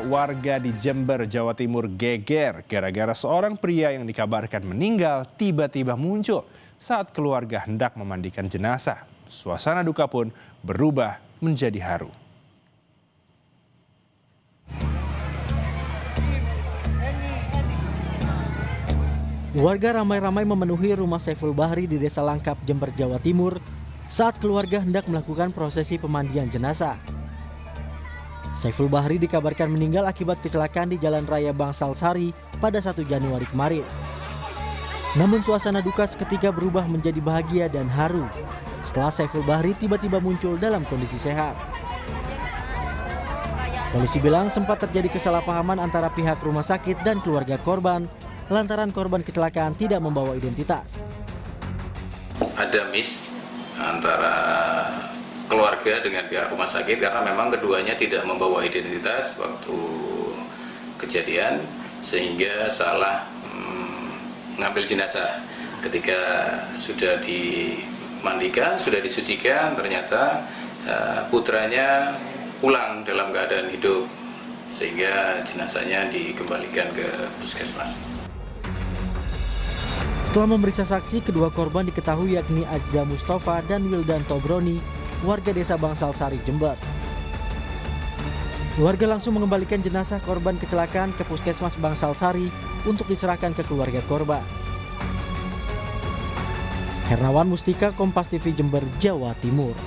warga di Jember, Jawa Timur geger gara-gara seorang pria yang dikabarkan meninggal tiba-tiba muncul saat keluarga hendak memandikan jenazah. Suasana duka pun berubah menjadi haru. Warga ramai-ramai memenuhi rumah Saiful Bahri di Desa Langkap, Jember, Jawa Timur saat keluarga hendak melakukan prosesi pemandian jenazah. Saiful Bahri dikabarkan meninggal akibat kecelakaan di Jalan Raya Bangsal Sari pada 1 Januari kemarin. Namun suasana duka seketika berubah menjadi bahagia dan haru setelah Saiful Bahri tiba-tiba muncul dalam kondisi sehat. Polisi bilang sempat terjadi kesalahpahaman antara pihak rumah sakit dan keluarga korban lantaran korban kecelakaan tidak membawa identitas. Ada miss antara keluarga dengan pihak rumah sakit karena memang keduanya tidak membawa identitas waktu kejadian sehingga salah mengambil jenazah. Ketika sudah dimandikan, sudah disucikan, ternyata putranya pulang dalam keadaan hidup sehingga jenazahnya dikembalikan ke puskesmas. Setelah memeriksa saksi, kedua korban diketahui yakni Ajda Mustafa dan Wildan Tobroni, warga desa Bangsal Sari, Jember. Warga langsung mengembalikan jenazah korban kecelakaan ke puskesmas Bangsal Sari untuk diserahkan ke keluarga korban. Hernawan Mustika, Kompas TV, Jember, Jawa Timur.